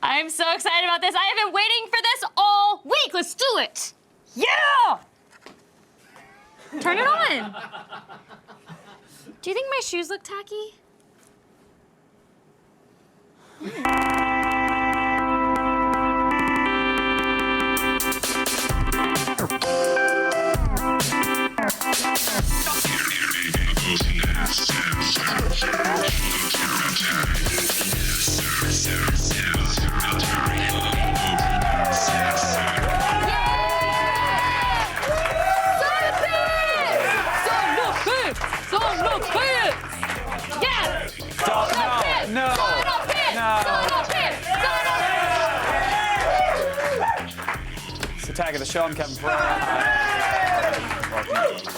I'm so excited about this. I have been waiting for this all week. Let's do it. Yeah! Turn it on. Do you think my shoes look tacky? Attack of the show. I'm Kevin Pearl.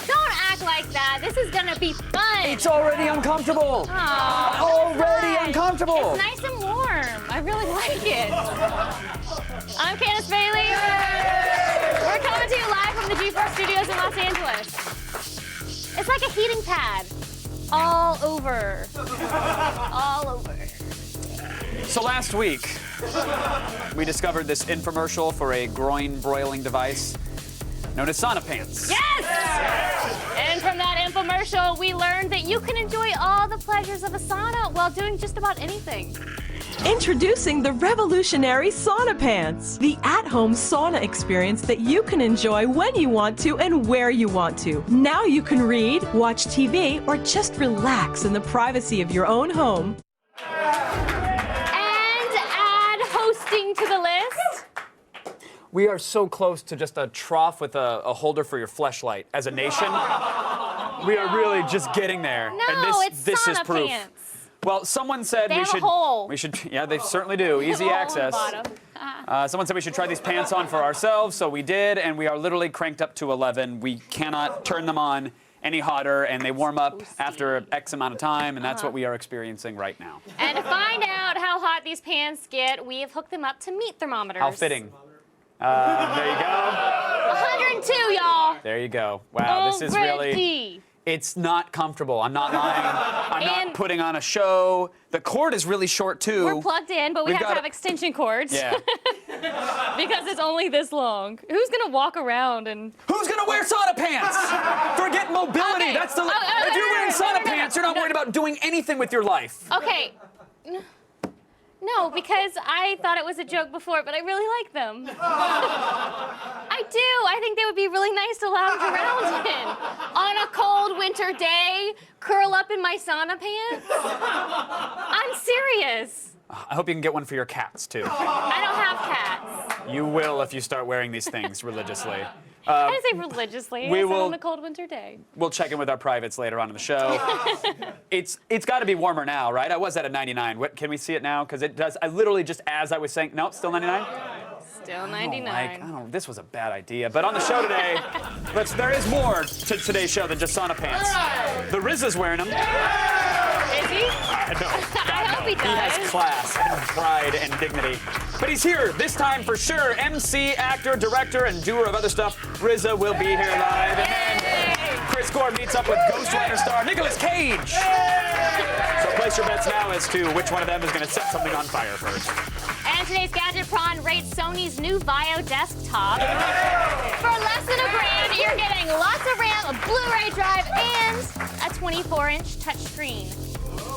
Don't act like that. This is gonna be fun. It's already uncomfortable. Aww, Already uncomfortable. It's nice and warm. I really like it. I'm Candace Bailey. We're coming to you live from the G4 Studios in Los Angeles. It's like a heating pad. All over. All over. So last week, we discovered this infomercial for a groin broiling device known as sauna pants. Yes! And from that infomercial, we learned that you can enjoy all the pleasures of a sauna while doing just about anything. Introducing the revolutionary Sauna Pants, the at-home sauna experience that you can enjoy when you want to and where you want to. Now you can read, watch TV, or just relax in the privacy of your own home. And add hosting to the list. We are so close to just a trough with a holder for your fleshlight as a nation. We are really just getting there. No, and this it's is sauna proof. pants. Well, someone said They we have a should. hole. We should. Yeah, they certainly do. Easy Hole in the access. bottom. Someone said we should try these pants on for ourselves, so we did, and we are literally cranked up to 11. We cannot turn them on any hotter, and they warm up after X amount of time, and that's what we are experiencing right now. And to find out how hot these pants get, we have hooked them up to meat thermometers. How fitting. There you go. 102, y'all. There you go. Wow, this is really. Already. It's not comfortable. I'm not lying. I'm And- not putting on a show. The cord is really short too. We're plugged in, but we We've have to got- have extension cords. Yeah. Because it's only this long. Who's gonna walk around and... Who's gonna wear sauna pants? Forget mobility. Okay. That's the. Oh, If you're wearing no, sauna pants, you're not worried about doing anything with your life. Okay. No, because I thought it was a joke before, but I really like them. I do. I think they would be really nice to lounge around in. On a cold winter day, curl up in my sauna pants. I'm serious. I hope you can get one for your cats too. I don't have cats. You will if you start wearing these things religiously. I didn't say religiously. we I said will- on a cold winter day. We'll check in with our privates later on in the show. It's got to be warmer now, right? I was at a 99. What, can we see it now? Because it does. I literally just as I was saying, no, still 99. Still I 99. don't know, this was a bad idea. But on the show today, there is more to today's show than just sauna pants. The RZA's wearing them. Is he? I know. I hope he He has does. class and pride and dignity. But he's here this time for sure. MC, actor, director, and doer of other stuff. RZA will be here live. And then Chris Gore meets up with Ghost Rider star Nicolas Cage. So place your bets now as to which one of them is going to set something on fire first. And today's Gadget Prawn rates Sony's new Vio desktop. For less than $1,000, you're getting lots of RAM, a Blu-ray drive, and a 24-inch touchscreen.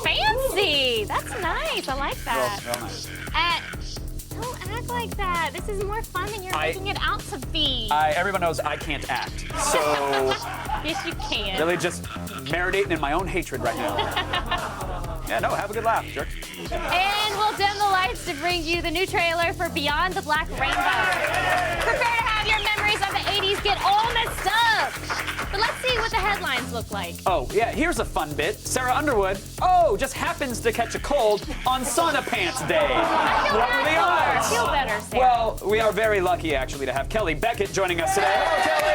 Fancy! That's nice. I like that. Real nice. Don't act like that. This is more fun than you're making it out to be. Everyone knows I can't act. So Yes, you can. really just marinating in my own hatred right now. Yeah, no, have a good laugh, jerk. And we'll dim the lights to bring you the new trailer for Beyond the Black Rainbow. Prepare to have your memories of the 80s get all messed up. But let's see what the headlines look like. Oh, yeah, here's a fun bit. Sarah Underwood, just happens to catch a cold on Sauna Pants Day. I feel What bad were the for her. odds? Feel better, Sarah. Well, we are very lucky, actually, to have Kelly Beckett joining us today. Hello, Kelly.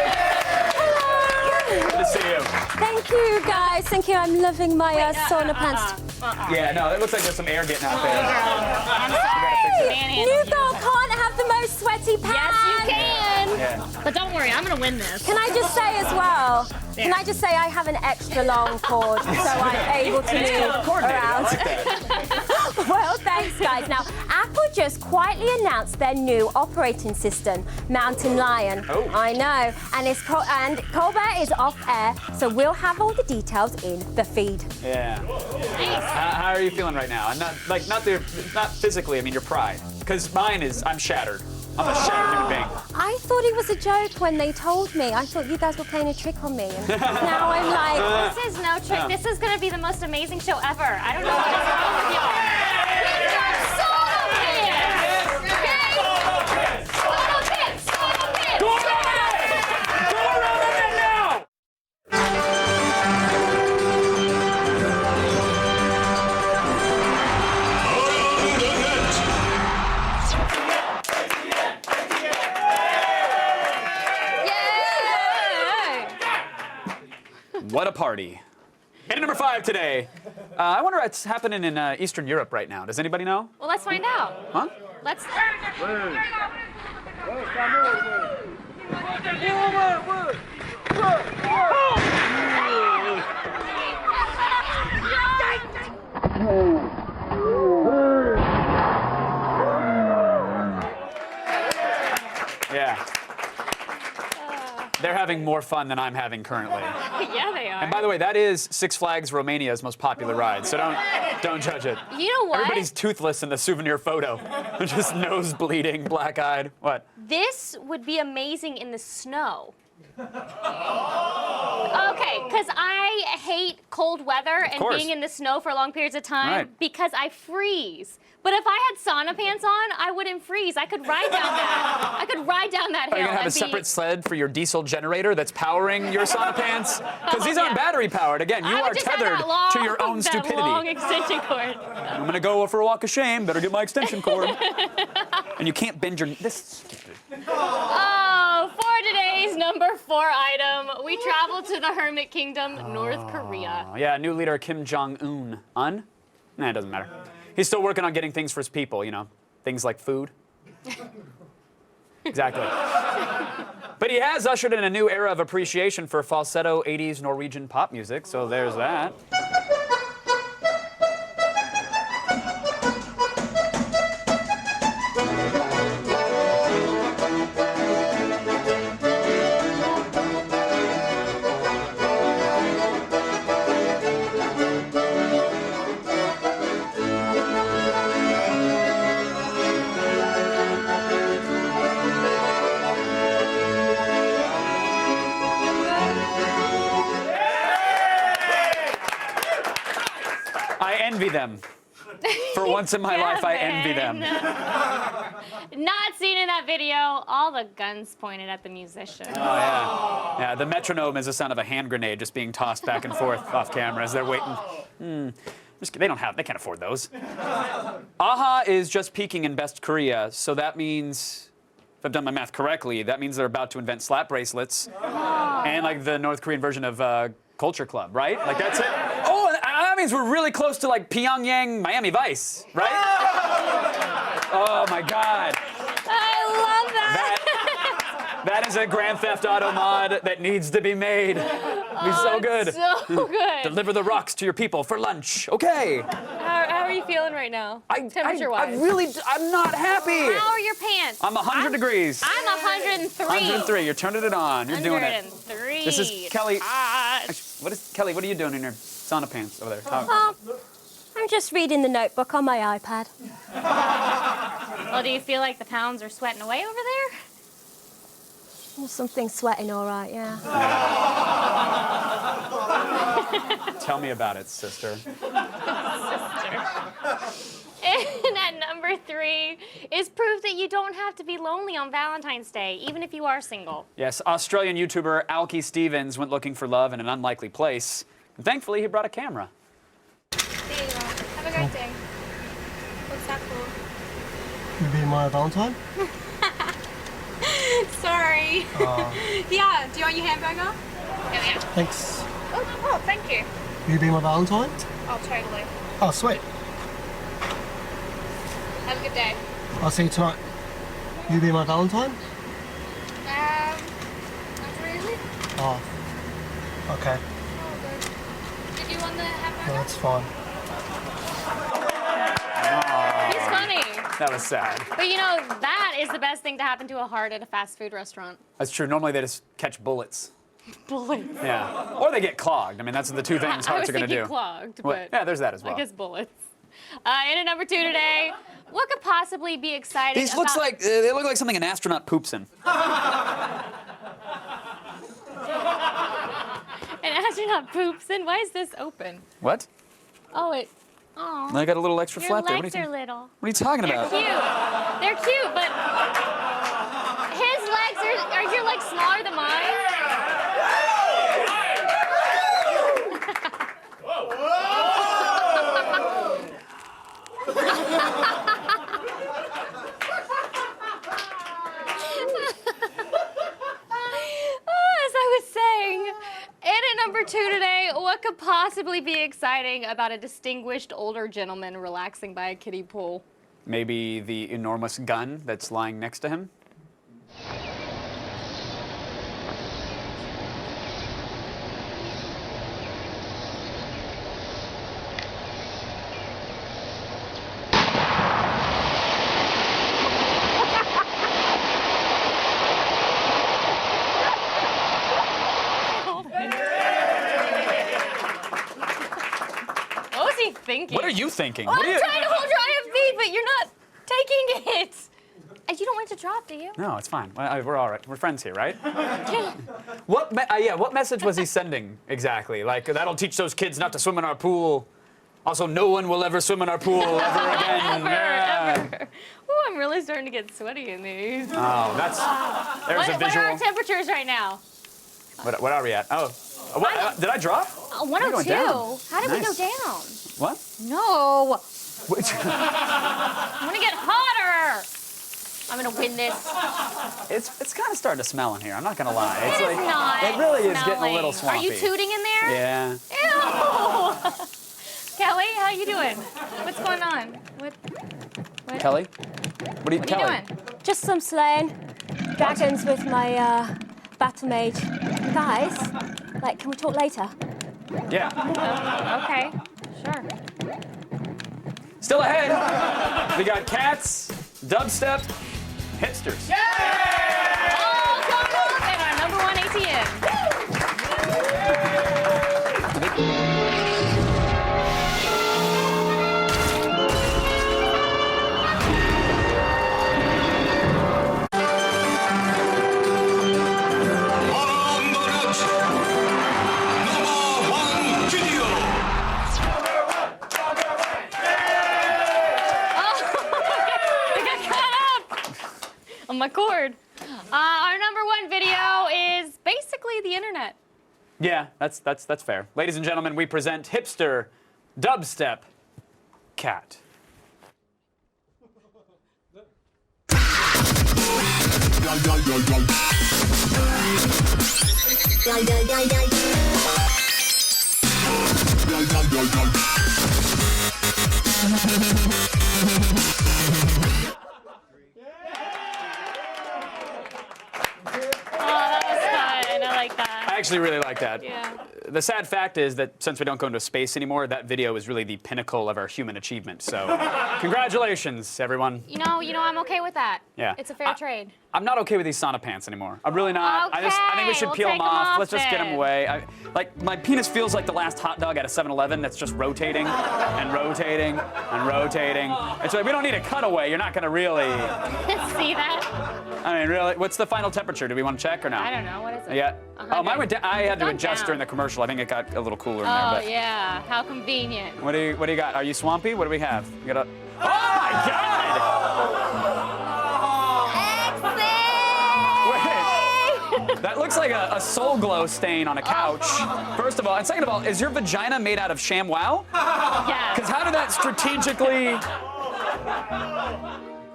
Good to see you. Thank you, guys. Thank you. I'm loving my sauna pants. Yeah, no, it looks like there's some air getting out there. I'm sorry. Hey, new girl can't have the most sweaty pants. Yes, you can. Yeah. But don't worry, I'm gonna win this. Can I just say as well? Can I just say I have an extra long cord, so I'm able to And it's move coordinated. I around. like that. Well, thanks, guys. Now, Apple just quietly announced their new operating system, Mountain Lion. Oh. I know. And Colbert is off air, so we'll have all the details in the feed. Yeah. How are you feeling right now? And not physically, I mean your pride. Because mine is, I'm shattered. I'm a shattered human being. I thought it was a joke when they told me. I thought you guys were playing a trick on me. And now I'm like... This is no trick. This is going to be the most amazing show ever. I don't know what is wrong with y'all. These are Sono Pants! Okay? Sono Pants! Sono Pants! Go around it! Go around it now! What a party. Hit number 5 today. I wonder what's happening in Eastern Europe right now. Does anybody know? Well, let's find out. Huh? Let's... Yeah. They're having more fun than I'm having currently. Yeah, they are. And by the way, that is Six Flags Romania's most popular ride, so don't judge it. You know what? Everybody's toothless in the souvenir photo. Just nose bleeding, black-eyed. What? This would be amazing in the snow. Okay, because I hate cold weather and course. being in the snow for long periods of time Right. because I freeze. But if I had sauna pants on, I wouldn't freeze. I could ride down that. I could ride down that Are you hill gonna have a and separate sled for your diesel generator that's powering your sauna pants? Because these aren't yeah. battery powered. Again, you I are would just have tethered that long, to your own that stupidity. long extension cord. I'm gonna go for a walk of shame. Better get my extension cord. And you can't bend your. This is stupid. Oh, for today's number 4 item, we travel to the Hermit Kingdom, North Korea. Oh, yeah, new leader Kim Jong-un. Nah, it doesn't matter. He's still working on getting things for his people, you know, things like food. Exactly. But he has ushered in a new era of appreciation for falsetto 80s Norwegian pop music, so there's that. I envy them. For once in my life, I envy them. Not seen in that video, all the guns pointed at the musician. Oh, yeah. Yeah, the metronome is the sound of a hand grenade just being tossed back and forth off camera as they're waiting. They can't afford those. AHA is just peaking in Best Korea, so that means, if I've done my math correctly, that means they're about to invent slap bracelets and like the North Korean version of Culture Club, right? Like that's it. Oh, and that means we're really close to like Pyongyang, Miami Vice, right? Oh my God. I love that. That is a Grand Theft Auto mod that needs to be made. It'd be so good. So good. Deliver the rocks to your people for lunch. Okay. How are you feeling right now? Temperature-wise. I'm not happy. How are your pants? I'm 100 degrees. I'm 103. 103. You're turning it on. You're doing it. 103. This is Kelly. Hot. Kelly, what are you doing in your sauna pants over there? Oh, I'm just reading the notebook on my iPad. Well, do you feel like the pounds are sweating away over there? There's something sweating all right, yeah. Tell me about it, sister. And at number 3 is proof that you don't have to be lonely on Valentine's Day, even if you are single. Yes, Australian YouTuber Alki Stevens went looking for love in an unlikely place. And thankfully, he brought a camera. There you go. Have a great day. What's that for? You be my Valentine? Sorry. Yeah, do you want your hamburger? Yeah. Thanks. Oh, thank you. You be my Valentine? Oh, totally. Oh, sweet. Have a good day. I'll see you tonight. You be my Valentine? Not really. Oh, okay. Oh, good. Did you want the hamburger? No, that's fine. That was sad. But you know, that is the best thing to happen to a heart at a fast food restaurant. That's true. Normally they just catch bullets. Bullets. Yeah. Or they get clogged. I mean, that's the two things I hearts was are going to thinking do. clogged, Well, but yeah, there's that as well. I guess bullets. In at number 2 today, what could possibly be exciting These about... they look like something an astronaut poops in. An astronaut poops in? Why is this open? What? Oh, it... Oh. I got a little extra Your flap there. legs are little. What are you talking They're about? cute. They're cute, but his legs are your legs smaller than mine? As I was saying, and at number 2 today, what could possibly be exciting about a distinguished older gentleman relaxing by a kiddie pool? Maybe the enormous gun that's lying next to him? What was he thinking? What are you thinking? Oh, What are I'm you... trying to hold your IFV, but you're not taking it. You don't want it to drop, do you? No, it's fine. We're all right. We're friends here, right? What message was he sending exactly? Like, that'll teach those kids not to swim in our pool. Also, no one will ever swim in our pool ever again. Ever. Ooh, I'm really starting to get sweaty in these. Oh, there's a What are visual. our temperatures right now? What are we at? Oh, did I drop? 102. down. How did we go Nice. down? What? No. Which- I'm gonna get hotter. I'm gonna win this. it's kind of starting to smell in here. I'm not gonna lie. It's It is not It really is getting a little smelling. swampy. Are you tooting in there? Yeah. Ew. Kelly, how you doing? What's going on? What Kelly? What are you, are Kelly? you doing? Just some slaying dragons with my battle mage. Guys, like, can we talk later? Yeah. Okay, sure. Still ahead. We got cats, dubstep, hipsters. All come up in our number 1 ATM. I got caught up on my cord. Our number 1 video is basically the internet. Yeah, that's fair. Ladies and gentlemen, we present hipster, dubstep, cat. That was fun. I like that. I actually really like that. Yeah. The sad fact is that since we don't go into space anymore, that video is really the pinnacle of our human achievement. So, congratulations, everyone. You know, I'm okay with that. Yeah. It's a fair trade. I'm not okay with these sauna pants anymore. I'm really not. I think we should Okay, peel we'll them take 'em off. off Let's just get them then. away. My penis feels like the last hot dog at a 7-Eleven that's just rotating and rotating and rotating. It's like, we don't need a cutaway. You're not going to really. See that? I mean, really? What's the final temperature? Do we want to check or no? I don't know. What is it? Yeah. Oh, mine went down. I had to Gone adjust down. during the commercial. I think it got a little cooler in there. Oh, But yeah. How convenient. what do you got? Are you swampy? What do we have? You got a. Oh my God! Wait. That looks like a Soul Glow stain on a couch. First of all, and second of all, is your vagina made out of ShamWow? Yeah. Because how did that strategically?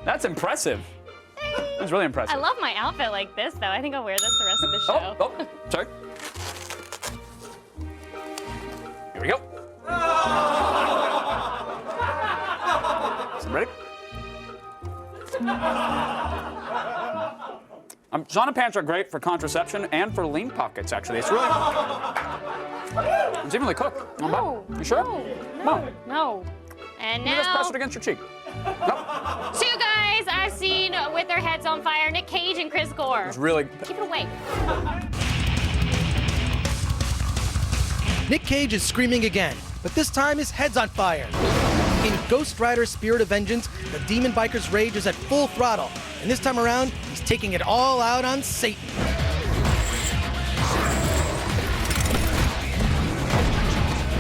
That's impressive. That's really impressive. I love my outfit like this, though. I think I'll wear this the rest of the show. Oh, sorry. Here we go. Ready? Sauna pants are great for contraception and for lean pockets, actually. It's really. It's evenly cooked. No. You sure? No. No. No. And You just press now, it against your cheek. Nope. see you guys. Heads on Fire, Nick Cage and Chris Gore. It's really. Keep it away. Nick Cage is screaming again, but this time his head's on fire. In Ghost Rider Spirit of Vengeance, the demon biker's rage is at full throttle, and this time around, he's taking it all out on Satan.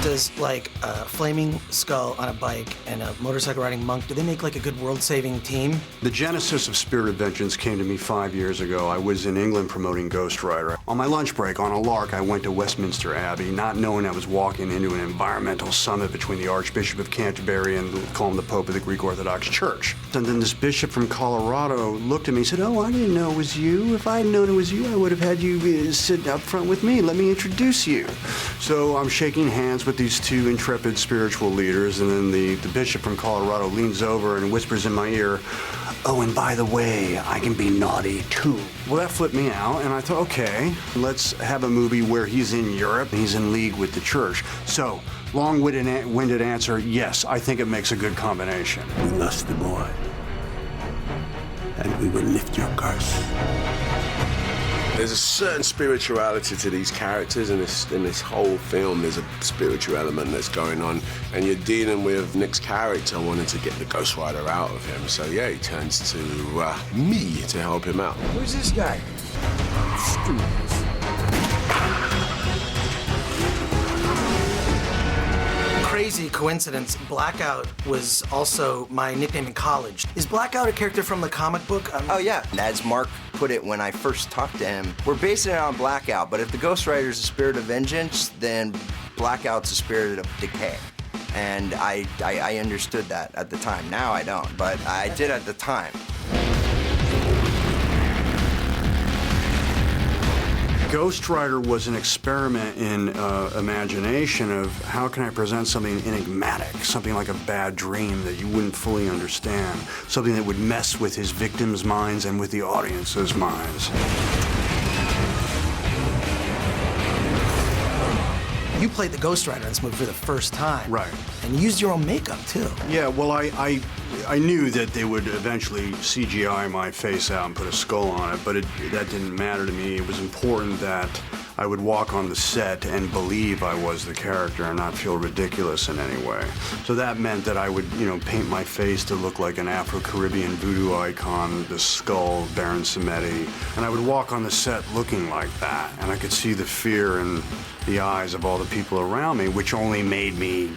Does like a flaming skull on a bike and a motorcycle riding monk, do they make like a good world-saving team? The genesis of Spirit of Vengeance came to me 5 years ago. I was in England promoting Ghost Rider. On my lunch break, on a lark, I went to Westminster Abbey, not knowing I was walking into an environmental summit between the Archbishop of Canterbury and call him the Pope of the Greek Orthodox Church. And then this bishop from Colorado looked at me and said, "Oh, I didn't know it was you. If I had known it was you, I would have had you sit up front with me. Let me introduce you." So I'm shaking hands with these two intrepid spiritual leaders, and then the bishop from Colorado leans over and whispers in my ear, "Oh, and by the way, I can be naughty too." Well, that flipped me out, and I thought, okay, let's have a movie where he's in Europe and he's in league with the church. So, long-winded answer, yes, I think it makes a good combination. We lost the boy, and we will lift your curse. There's a certain spirituality to these characters, and in this whole film, there's a spiritual element that's going on, and you're dealing with Nick's character wanting to get the Ghost Rider out of him. So yeah, he turns to me to help him out. Who's this guy? Crazy coincidence, Blackout was also my nickname in college. Is Blackout a character from the comic book? Oh yeah, as Mark put it when I first talked to him, we're basing it on Blackout, but if the Ghost Rider is a spirit of vengeance, then Blackout's a spirit of decay. And I understood that at the time. Now I don't, but I did at the time. Ghost Rider was an experiment in imagination of how can I present something enigmatic, something like a bad dream that you wouldn't fully understand, something that would mess with his victims' minds and with the audience's minds. You played the Ghost Rider in this movie for the first time. Right. And you used your own makeup, too. Yeah, well, I knew that they would eventually CGI my face out and put a skull on it, but that didn't matter to me. It was important that I would walk on the set and believe I was the character and not feel ridiculous in any way. So that meant that I would, paint my face to look like an Afro-Caribbean voodoo icon, the skull, Baron Samedi, and I would walk on the set looking like that, and I could see the fear in the eyes of all the people around me, which only made me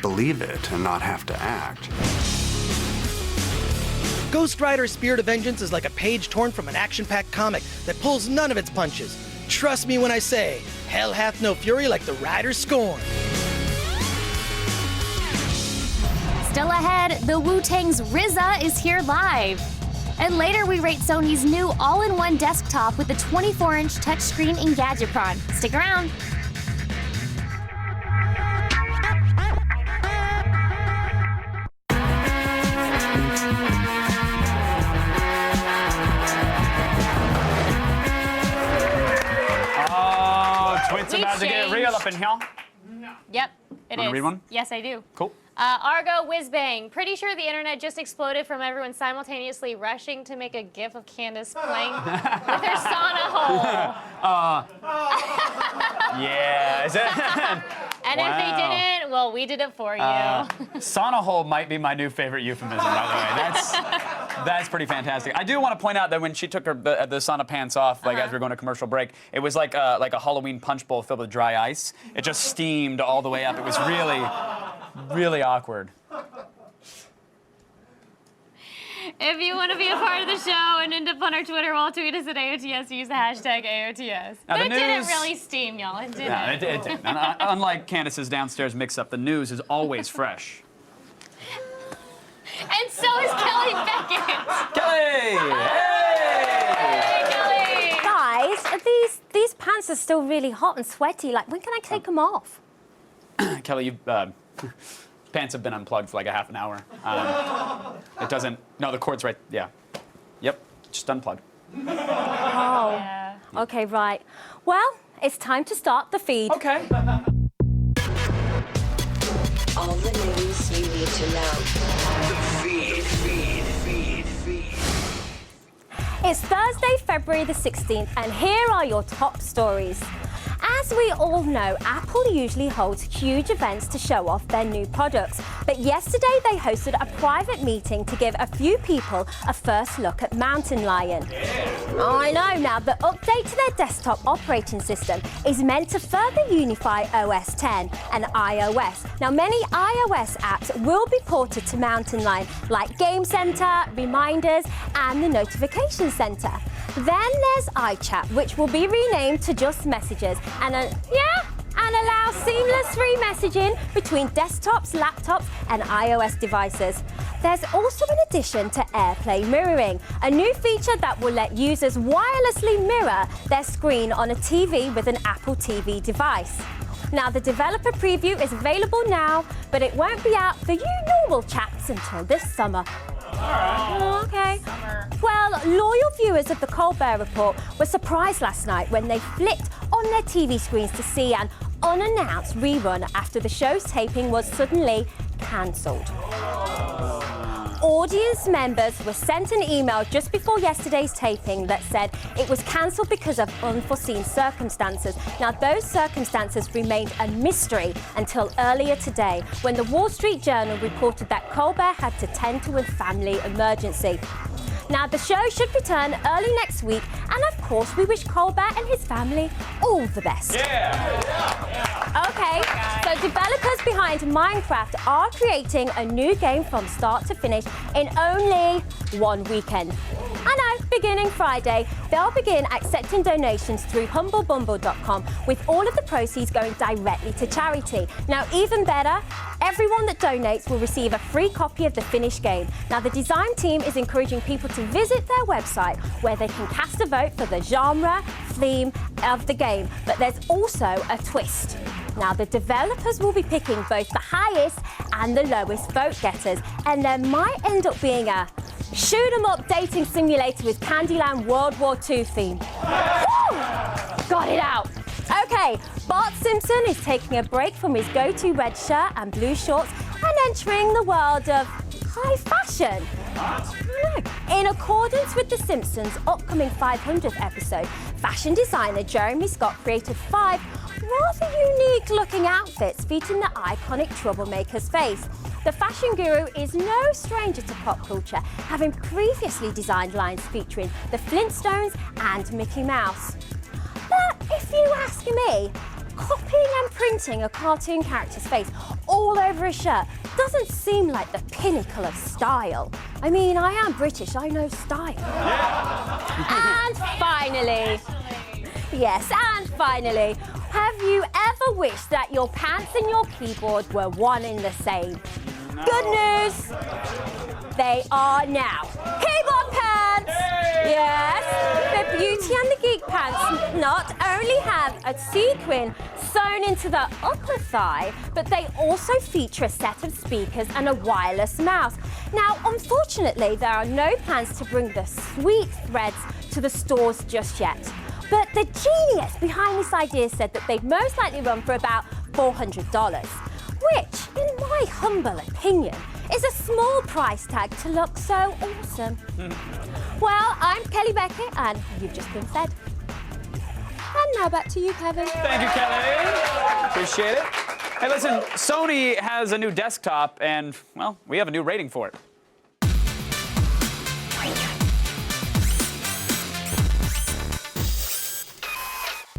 believe it and not have to act. Ghost Rider Spirit of Vengeance is like a page torn from an action-packed comic that pulls none of its punches. Trust me when I say, hell hath no fury like the Rider's scorn. Still ahead, the Wu-Tang's RZA is here live. And later we rate Sony's new all-in-one desktop with the 24-inch touchscreen Engadgetron. Stick around. It's about to get real up in here. Yep, it Wanna is. read one? Yes, I do. Cool. Argo Whizbang. Pretty sure the internet just exploded from everyone simultaneously rushing to make a gif of Candace playing with her sauna hole. Yeah. Is it? And if they didn't, well, we did it for you. Sauna hole might be my new favorite euphemism, by the way. That's pretty fantastic. I do want to point out that when she took the sauna pants off, like as we were going to commercial break, it was like a Halloween punch bowl filled with dry ice. It just steamed all the way up. It was really, really awkward. If you want to be a part of the show and end up on our Twitter wall, tweet us at AOTS, use the hashtag AOTS. Now, But the it didn't news- really steam, y'all. It didn't. No, it didn't. And, unlike Candace's downstairs mix-up, the news is always fresh. And so is Kelly Beckett. Kelly! Hey! Hey, Kelly! Guys, these pants are still really hot and sweaty. Like, when can I take them off? Kelly, pants have been unplugged for like a half an hour. It doesn't. No, the cord's right. Yeah. Yep. Just unplugged. Oh. Yeah. Okay, right. Well, it's time to start the feed. Okay. All the news you need to know. Feed. It's Thursday, February the 16th, and here are your top stories. As we all know, Apple usually holds huge events to show off their new products. But yesterday they hosted a private meeting to give a few people a first look at Mountain Lion. I know, now the update to their desktop operating system is meant to further unify OS X and iOS. Now many iOS apps will be ported to Mountain Lion, like Game Center, Reminders, and the Notification Center. Then there's iChat, which will be renamed to just Messages and allow seamless free messaging between desktops, laptops, and iOS devices. There's also an addition to AirPlay mirroring, a new feature that will let users wirelessly mirror their screen on a TV with an Apple TV device. Now, the developer preview is available now, but it won't be out for you normal chaps until this summer. Okay. Well, loyal viewers of the Colbert Report were surprised last night when they flipped on their TV screens to see an unannounced rerun after the show's taping was suddenly cancelled. Audience members were sent an email just before yesterday's taping that said it was cancelled because of unforeseen circumstances. Now, those circumstances remained a mystery until earlier today, when the Wall Street Journal reported that Colbert had to tend to a family emergency. Now, the show should return early next week, and of course, we wish Colbert and his family all the best. Okay, so developers behind Minecraft are creating a new game from start to finish in only one weekend. I know, beginning Friday, they'll begin accepting donations through humblebumble.com, with all of the proceeds going directly to charity. Now, even better, everyone that donates will receive a free copy of the finished game. Now, the design team is encouraging people to visit their website where they can cast a vote for the genre, theme of the game. But there's also a twist. Now, the developers will be picking both the highest and the lowest vote getters, and there might end up being a shoot-'em-up dating simulator with Candyland World War II theme. Woo! Got it out. Okay, Bart Simpson is taking a break from his go-to red shirt and blue shorts and entering the world of high fashion. In accordance with The Simpsons' upcoming 500th episode, fashion designer Jeremy Scott created 5 rather unique-looking outfits featuring the iconic Troublemaker's face. The fashion guru is no stranger to pop culture, having previously designed lines featuring the Flintstones and Mickey Mouse. But if you ask me, copying and printing a cartoon character's face all over a shirt doesn't seem like the pinnacle of style. I mean, I am British, I know style. And finally, have you ever wished that your pants and your keyboard were one in the same? No. Good news! They are now. Keyboard pants! Yes, the Beauty and the Geek pants not only have a sequin sewn into the upper thigh, but they also feature a set of speakers and a wireless mouse. Now, unfortunately, there are no plans to bring the sweet threads to the stores just yet. But the genius behind this idea said that they'd most likely run for about $400, which, in my humble opinion, is a small price tag to look so awesome. Well, I'm Kelly Beckett, and you've just been fed. And now back to you, Kevin. Thank you, Kelly. Appreciate it. Hey, listen, Sony has a new desktop, and, well, we have a new rating for it.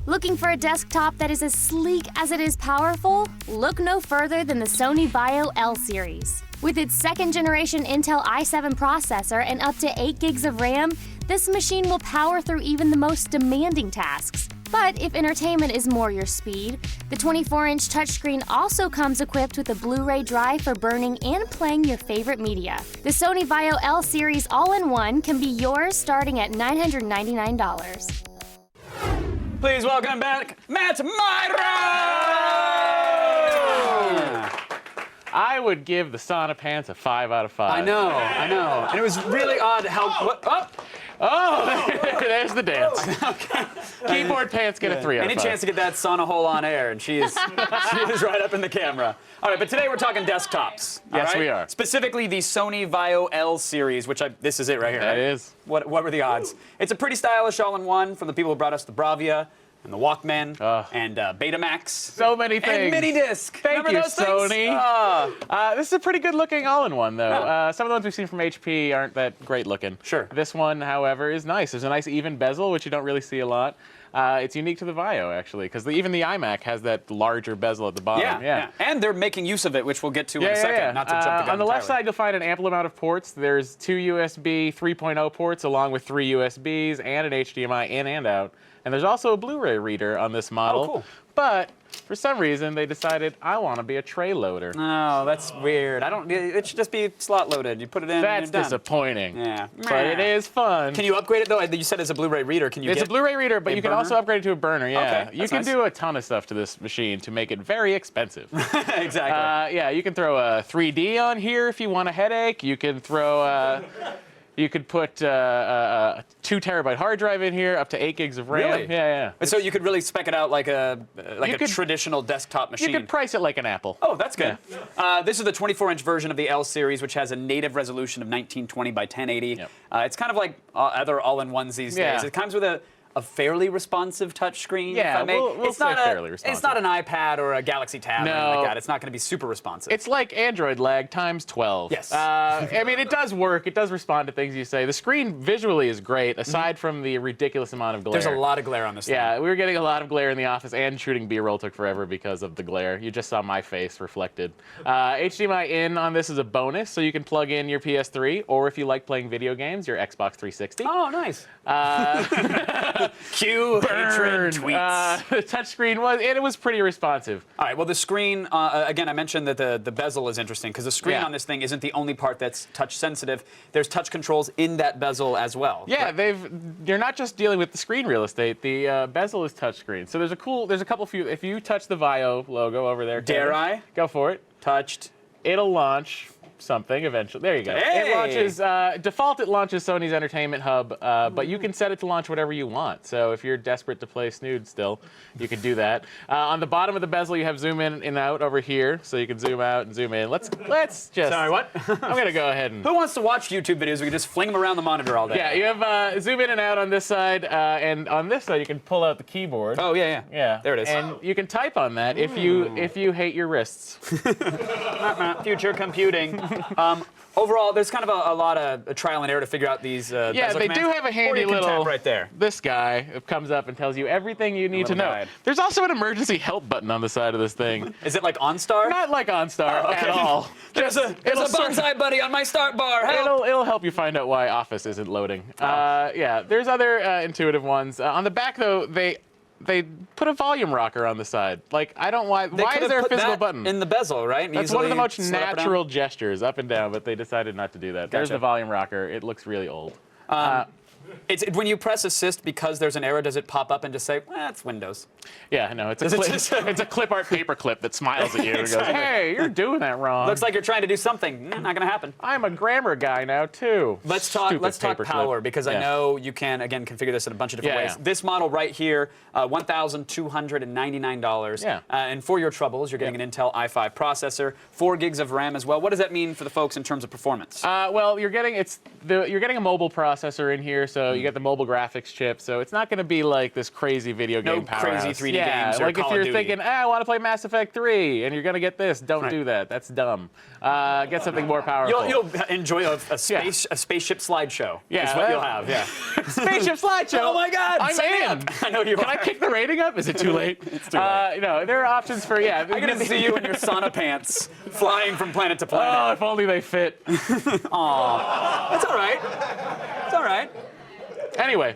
Looking for a desktop that is as sleek as it is powerful? Look no further than the Sony Vaio L series. With its second-generation Intel i7 processor and up to 8 gigs of RAM, this machine will power through even the most demanding tasks. But if entertainment is more your speed, the 24-inch touchscreen also comes equipped with a Blu-ray drive for burning and playing your favorite media. The Sony Vaio L series all-in-one can be yours starting at $999. Please welcome back Matt Myra! I would give the Sauna Pants a 5 out of 5. I know. And it was really odd how. There's the dance. Keyboard Pants get a 3 out of 5. Any chance to get that sauna hole on air, and she is right up in the camera. All right, but today we're talking desktops. Yes, all right? we are. Specifically the Sony Vaio L series, which this is it right here. That right? is. What were the odds? It's a pretty stylish all-in-one from the people who brought us the Bravia and the Walkman and Betamax. So many things. And Minidisc. Thank Remember you, those things? Sony. This is a pretty good-looking all-in-one, though. Some of the ones we've seen from HP aren't that great-looking. Sure. This one, however, is nice. There's a nice even bezel, which you don't really see a lot. It's unique to the Vaio, actually, because even the iMac has that larger bezel at the bottom. Yeah. And they're making use of it, which we'll get to in a second. Not to jump the gun on the left entirely. side, you'll find an ample amount of ports. There's 2 USB 3.0 ports, along with 3 USBs and an HDMI in and out. And there's also a Blu-ray reader on this model. Oh, cool. But for some reason, they decided, I want to be a tray loader. Oh, that's weird. It should just be slot loaded. You put it in That's and you're done. disappointing. Yeah. But it is fun. Can you upgrade it, though? You said it's a Bluray reader. Can you It's get a Blu-ray reader, but a you can burner? also upgrade it to a burner, yeah. Okay, You that's can nice. do a ton of stuff to this machine to make it very expensive. Exactly. Yeah, you can throw a 3D on here if you want a headache. You can throw... You could put a 2 terabyte hard drive in here, up to 8 gigs of RAM. Really? Yeah. So you could really spec it out like a could- traditional desktop machine. You could price it like an Apple. Oh, that's good. This is the 24-inch version of the L series, which has a native resolution of 1920 by 1080. Yep. It's kind of like other all-in-ones these days. It comes with a fairly responsive touchscreen. Yeah, if I may. we'll it's say not fairly It's responsive. not an iPad or a Galaxy Tab or anything No. like that. It's not going to be super responsive. It's like Android lag times 12. Yes. I mean, it does work. It does respond to things you say. The screen visually is great, aside from the ridiculous amount of glare. There's a lot of glare on this thing. Yeah, we were getting a lot of glare in the office, and shooting B-roll took forever because of the glare. You just saw my face reflected. HDMI in on this is a bonus, so you can plug in your PS3, or if you like playing video games, your Xbox 360. Oh, nice. Cue hatred tweets. The touchscreen was pretty responsive. All right. Well, the screen, again, I mentioned that the bezel is interesting because the screen Yeah. on this thing isn't the only part that's touch sensitive. There's touch controls in that bezel as well. Yeah, you're not just dealing with the screen real estate. The bezel is touchscreen. So there's a couple few. If you touch the Vaio logo over there, Dare Kevin, I? Go for it. Touched. It'll launch something eventually. There you go. Hey! It launches, default it launches Sony's Entertainment Hub, but you can set it to launch whatever you want. So if you're desperate to play Snood still, you can do that. On the bottom of the bezel, you have zoom in and out over here, so you can zoom out and zoom in. Let's just... Sorry, what? I'm going to go ahead and... Who wants to watch YouTube videos? We can just fling them around the monitor all day. Yeah, you have zoom in and out on this side, and on this side you can pull out the keyboard. Oh, yeah. Yeah. There it is. And you can type on that if you hate your wrists. Future computing. Overall, there's kind of a lot of trial and error to figure out these. Yeah, bezel they commands. do have a Or handy you can little tap right there. This guy comes up and tells you everything you need to little know. guide. There's also an emergency help button on the side of this thing. Is it like OnStar? Not like OnStar at all. There's a bonsai buddy on my start bar. Help. It'll help you find out why Office isn't loading. Yeah, there's other intuitive ones. On the back though, they put a volume rocker on the side. Like, I don't why They could is have there a put physical that button? in the bezel, right? And That's one of the easily most slide up and down? natural gestures, up and down, but they decided not to do that. There's Gotcha. the volume rocker. It looks really old. When you press assist, because there's an error, does it pop up and just say, it's Windows? Yeah, no, it's a Does it clip, just- it's a clip art paper clip that smiles at you and goes, Exactly. "Hey, you're doing that wrong." Looks like you're trying to do something. Not going to happen. I'm a grammar guy now too. Let's talk Stupid power paperclip. because I Yeah. know you can, again, configure this in a bunch of different Yeah, ways. yeah. This model right here, $1,299. Yeah. And for your troubles, you're getting an Intel i5 processor, 4 gigs of RAM as well. What does that mean for the folks in terms of performance? Well, you're getting a mobile processor in here, so you get the mobile graphics chip. So it's not going to be like this crazy video No game powerhouse. crazy 3D yeah, games or like Call if of you're Duty. thinking, I want to play Mass Effect 3, and you're going to get this, don't Right. do that. That's dumb. Get something more powerful. You'll enjoy a spaceship slideshow. Yeah, is what you'll have. Yeah. Spaceship slideshow. Oh my God! I'm sign me in. up. I know you Can are. I kick the rating up? Is it too late? It's too late. No, there are options for I'm gonna see you in your sauna pants, flying from planet to Oh, planet. if only they fit. Aw, that's all right. It's all right. Anyway,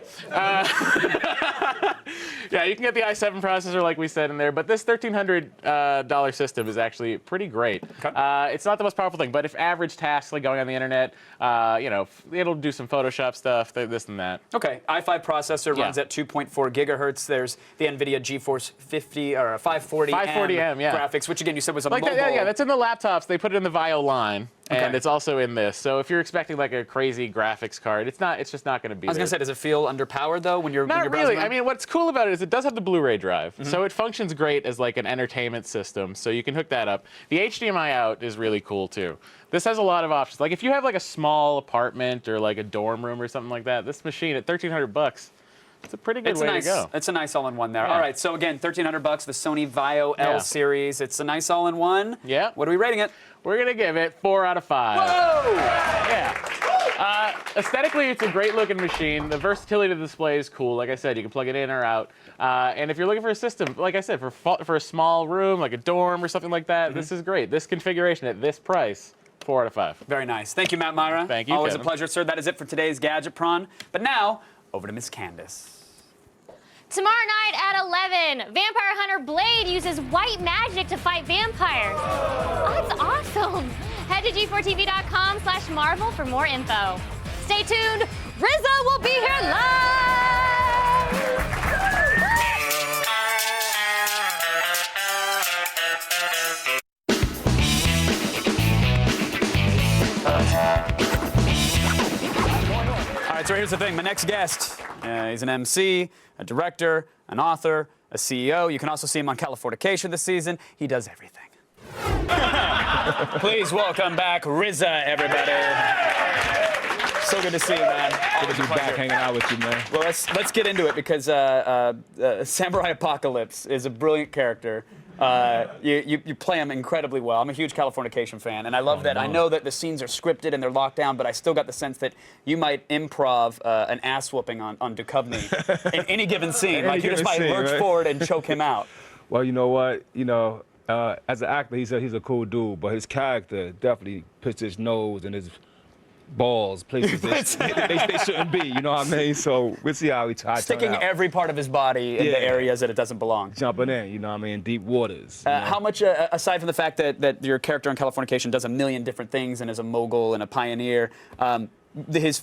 Yeah, you can get the i7 processor like we said in there, but this $1,300 system is actually pretty great. Okay. It's not the most powerful thing, but if average tasks like going on the internet, it'll do some Photoshop stuff, this and that. Okay, i5 processor runs at 2.4 gigahertz. There's the NVIDIA GeForce 540M graphics, which again you said was a mobile. Yeah, that's in the laptops. They put it in the VAIO line. And it's also in this. So if you're expecting like a crazy graphics card, it's just not going to be I was going to say, does it feel underpowered though when you're Not really. I mean, what's cool about it is it does have the Blu-ray drive. Mm-hmm. So it functions great as like an entertainment system. So you can hook that up. The HDMI out is really cool too. This has a lot of options. Like if you have like a small apartment or like a dorm room or something like that, this machine at $1,300, it's a pretty good way to go. It's a nice all-in-one there. Yeah. All right, so again, $1,300, the Sony VAIO L series. It's a nice all-in-one. Yeah. What are we rating it? We're going to give it 4 out of 5. Whoa! Yeah. Aesthetically, it's a great-looking machine. The versatility of the display is cool. Like I said, you can plug it in or out. And if you're looking for a system, like I said, for a small room, like a dorm or something like that, this is great. This configuration at this price, 4 out of 5. Very nice. Thank you, Matt Myra. Thank you, Always Kevin. a pleasure, sir. That is it for today's Gadget Prawn. But now, over to Miss Candace. Tomorrow night at 11, Vampire Hunter Blade uses white magic to fight vampires. Oh, that's awesome. Head to g4tv.com/Marvel for more info. Stay tuned. RZA will be here live. All right, so here's the thing. My next guest, he's an MC, a director, an author, a CEO. You can also see him on Californication this season. He does everything. Please welcome back RZA, everybody. So good to see you, man. Good to be back hanging out with you, man. Well, let's get into it because Samurai Apocalypse is a brilliant character. You play him incredibly well. I'm a huge Californication fan, and I love that. I know that the scenes are scripted and they're locked down, but I still got the sense that you might improv an ass whooping on Duchovny in any given scene. Like you just might lurch forward and choke him out. Well, you know what? As an actor, he's a cool dude, but his character definitely puts his nose and his balls places they shouldn't be. You know what I mean? So we'll see how he tries. Sticking every part of his body in the areas that it doesn't belong. Jumping in, you know what I mean? Deep waters. How much, aside from the fact that your character in Californication does a million different things and is a mogul and a pioneer, his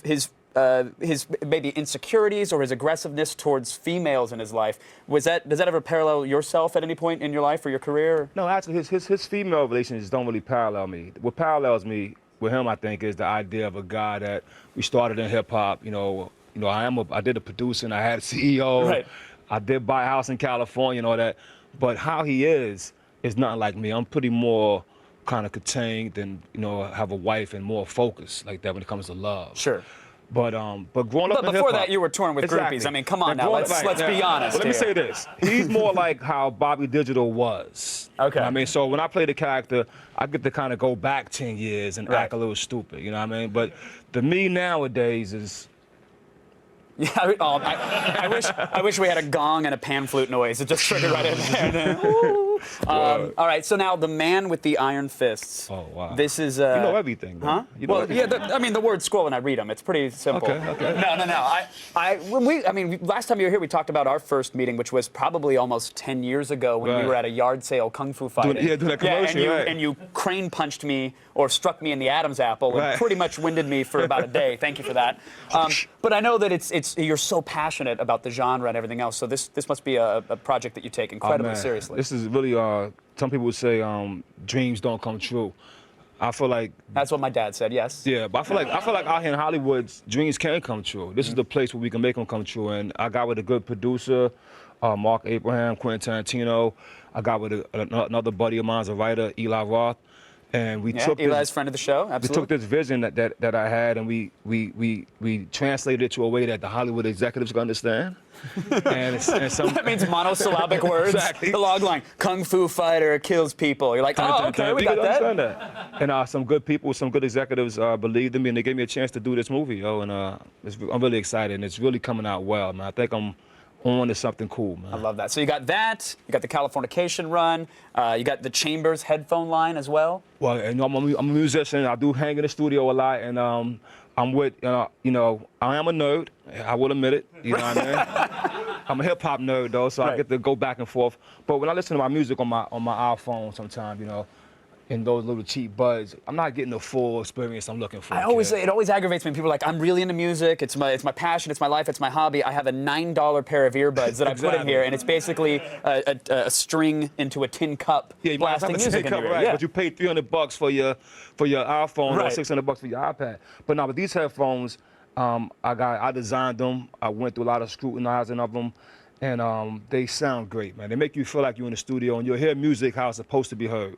maybe insecurities or his aggressiveness towards females in his life, does that ever parallel yourself at any point in your life or your career? No, actually, his female relations don't really parallel me. What parallels me with him, I think, is the idea of a guy that we started in hip hop. I did a producer and I had a CEO. Right. I did buy a house in California and all that. But how he is nothing like me. I'm pretty more kind of contained and have a wife and more focused like that when it comes to love. Sure. But growing up in before hip-hop, that, you were touring with groupies. I mean, come on now. Let's be honest. Well, let me say this. He's more like how Bobby Digital was. Okay. I mean, so when I play the character, I get to kind of go back 10 years and act a little stupid. You know what I mean? But the me nowadays is. Yeah, I wish we had a gong and a pan flute noise. It just triggered right in there. All right, so now the man with the iron fists. Oh, wow. This is. You know everything, huh? You know everything. The words scroll when I read them. It's pretty simple. Okay. No. Last time you were here, we talked about our first meeting, which was probably almost 10 years ago when we were at a yard sale kung fu fighting. Doing that commotion, and you crane punched me or struck me in the Adam's apple and pretty much winded me for about a day. Thank you for that. But I know that you're so passionate about the genre and everything else, so this must be a project that you take incredibly seriously. This is really, some people would say dreams don't come true. I feel like that's what my dad said. Yes. Yeah, but I feel like out here in Hollywood, dreams can come true. This is the place where we can make them come true. And I got with a good producer, Mark Abraham, Quentin Tarantino. I got with another buddy of mine, a writer, Eli Roth. And we took Eli's friend of the show. Absolutely. We took this vision that I had, and we translated it to a way that the Hollywood executives can understand. and that means monosyllabic words. Exactly. The log line: Kung Fu fighter kills people. You're like, okay, we got that. And some good people, some good executives believed in me, and they gave me a chance to do this movie, And I'm really excited, and it's really coming out well, man. I think I'm on to something cool, man. I love that. So you got that, you got the Californication run, you got the Chambers headphone line as well. Well, I'm a musician. I do hang in the studio a lot, and I'm with, I am a nerd. I will admit it. You know what I mean? I'm a hip hop nerd though, so I get to go back and forth. But when I listen to my music on my iPhone, sometimes, you know, in those little cheap buds, I'm not getting the full experience I'm looking for. It always aggravates me when people are like, I'm really into music. It's my passion. It's my life. It's my hobby. I have a $9 pair of earbuds that I put in here, and it's basically a string into a tin cup. Yeah, you might have blasting a music tin cup, in your ear. right? Yeah. But you paid $300 for your iPhone, or $600 for your iPad. But now with these headphones, I designed them. I went through a lot of scrutinizing of them. And they sound great, man. They make you feel like you're in the studio and you'll hear music how it's supposed to be heard.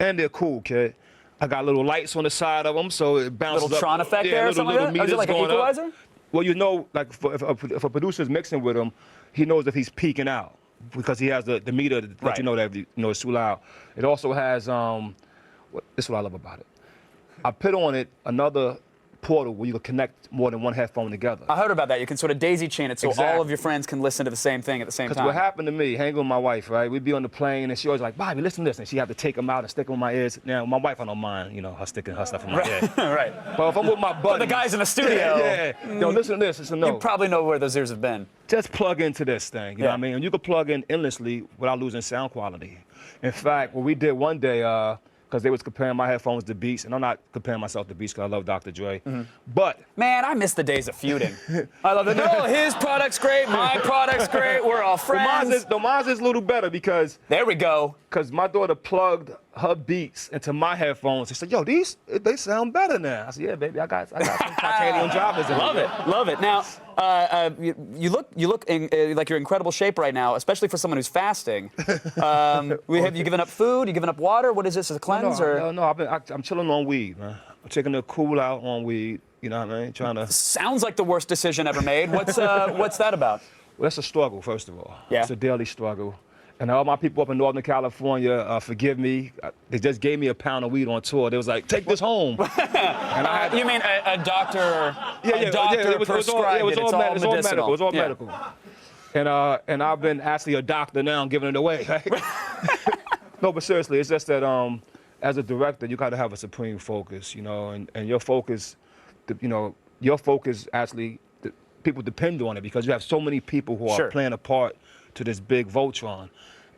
And they're cool, kid. I got little lights on the side of them, so it bounces Little up. Tron effect there or something like that? Is it like an equalizer? Well, you know, like if a producer's mixing with him, he knows if he's peaking out because he has the meter to let you know that it's too loud. It also has, this is what I love about it. I put on it another portal where you can connect more than one headphone together. I heard about that. You can sort of daisy chain it so all of your friends can listen to the same thing at the same time. Because what happened to me, hanging with my wife, right? We'd be on the plane and she always like, Bobby, listen to this. And she had to take them out and stick them in my ears. Now, my wife, I don't mind, you know, her sticking her stuff in my ear. Right. But if I'm with my buddies. But the guys in the studio. Yo, listen to this. It's a no. You probably know where those ears have been. Just plug into this thing, you know what I mean? And you can plug in endlessly without losing sound quality. In fact, what we did one day, because they was comparing my headphones to Beats, and I'm not comparing myself to Beats because I love Dr. Dre. But man, I miss the days of feuding. I love it. No, his product's great, my product's great. We're all friends. Mine's is a little better because there we go. Because my daughter plugged her Beats into my headphones. She said, "Yo, they sound better now." I said, "Yeah, baby, I got some titanium drivers in Love it, love it. Now, you look like you're in incredible shape right now, especially for someone who's fasting. Have you given up food? You given up water? What is this? A cleanse or? No. I'm chilling on weed, man. I'm taking the cool out on weed. You know what I mean? Trying to. Sounds like the worst decision ever made. What's that about? Well, that's a struggle, first of all. Yeah. It's a daily struggle. And all my people up in Northern California, forgive me. They just gave me a pound of weed on tour. They was like, "Take this home." And I had, you mean a doctor? Yeah, doctor prescribed it. It's all medicinal. It was all medical. And I've been actually a doctor now and giving it away. Right? No, but seriously, it's just that as a director, you got to have a supreme focus, you know, and your focus, your focus actually, people depend on it because you have so many people who are playing a part to this big Voltron.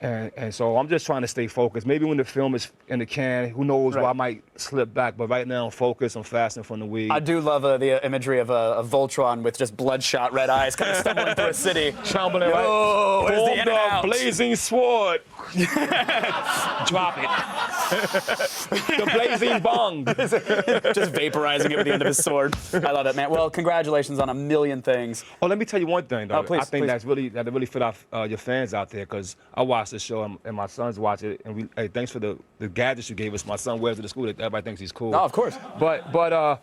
And so I'm just trying to stay focused. Maybe when the film is in the can, who knows where I might slip back. But right now, I'm focused. I'm fasting from the weed. I do love the imagery of a Voltron with just bloodshot red eyes kind of stumbling through a city. Shambling, right? Oh, where's the in and out? Blazing sword. Drop it. The blazing bong. Just vaporizing it with the end of his sword. I love that, man. Well, congratulations on a million things. Oh, let me tell you one thing, though. Oh, please, I think that really fit off your fans out there because I watched the show and my sons watch it. And hey, thanks for the gadgets you gave us. My son wears it to school. Everybody thinks he's cool. Oh, of course. But I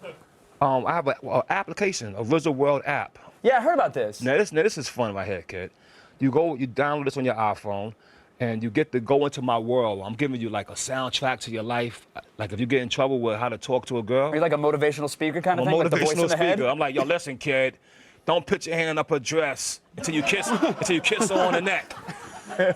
have an application, a RZA World app. Yeah, I heard about this. Now this is fun right here, kid. You download this on your iPhone, and you get to go into my world. I'm giving you like a soundtrack to your life. Like if you get in trouble with how to talk to a girl. Are you like a motivational speaker kind of I'm thing? A like the voice in the head? I'm like, yo, listen, kid. Don't put your hand up her dress until you kiss her on the neck.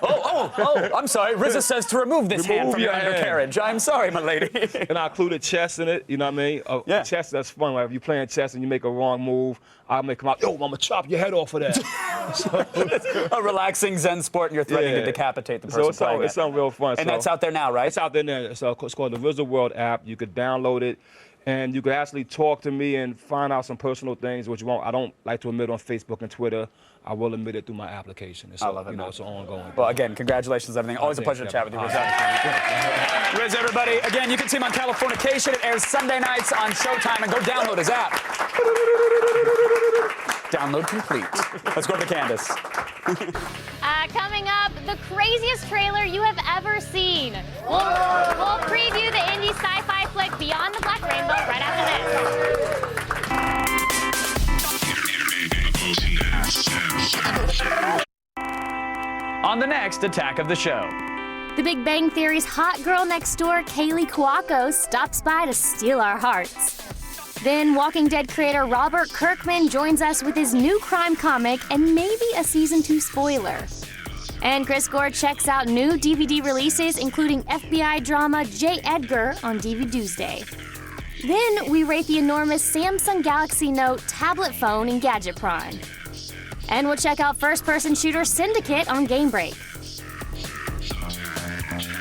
Oh, I'm sorry. RZA says to remove this hand from your undercarriage. I'm sorry, my lady. And I included chess in it, you know what I mean? Yeah. Chess, that's fun, right? If you're playing chess and you make a wrong move, I may come out, yo, I'm going to chop your head off of that. A relaxing Zen sport, and you're threatening to decapitate the person playing it's something real fun. And that's out there now, right? It's out there now. So it's called the RZA World app. You could download it. And you can actually talk to me and find out some personal things, which I don't like to admit on Facebook and Twitter. I will admit it through my application. I love it, you know, it's ongoing. Well, again, congratulations on everything. Always a pleasure to chat with you, RZA. RZA, everybody. Again, you can see him on Californication. It airs Sunday nights on Showtime. And go download his app. Download complete. Let's go to Candace. Coming up, the craziest trailer you have ever seen. We'll preview the indie sci-fi flick Beyond the Black Rainbow right after this. On the next Attack of the Show. The Big Bang Theory's hot girl next door, Kaylee Cuoco, stops by to steal our hearts. Then Walking Dead creator Robert Kirkman joins us with his new crime comic and maybe a season 2 spoiler. And Chris Gore checks out new DVD releases, including FBI drama J. Edgar on DVD Tuesday. Then we rate the enormous Samsung Galaxy Note tablet phone in Gadget Prime. And we'll check out first-person shooter Syndicate on Game Break.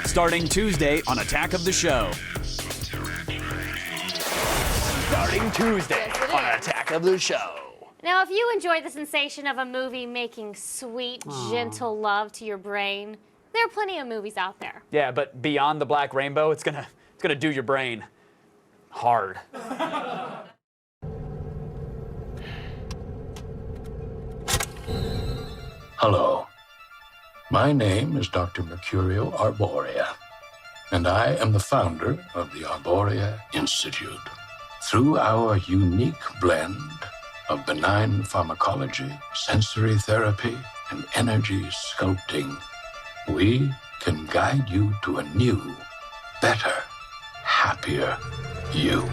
Starting Tuesday on Attack of the Show. Starting Tuesday on Attack of the Show. Now, if you enjoy the sensation of a movie making sweet, gentle love to your brain, there are plenty of movies out there. Yeah, but beyond the black rainbow, it's gonna do your brain hard. Hello. My name is Dr. Mercurio Arborea, and I am the founder of the Arborea Institute. Through our unique blend of benign pharmacology, sensory therapy, and energy sculpting, we can guide you to a new, better, happier you.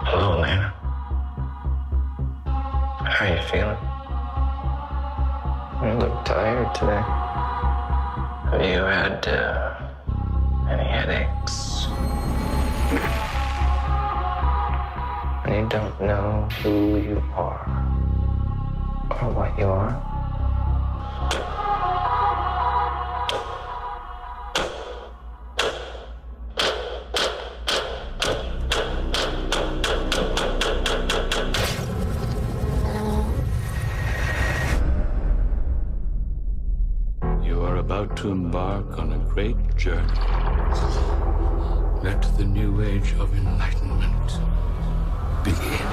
Hello, Lana. How are you feeling? You look tired today. Have you had any headaches? And you don't know who you are or what you are? About to embark on a great journey. Let the new age of enlightenment begin.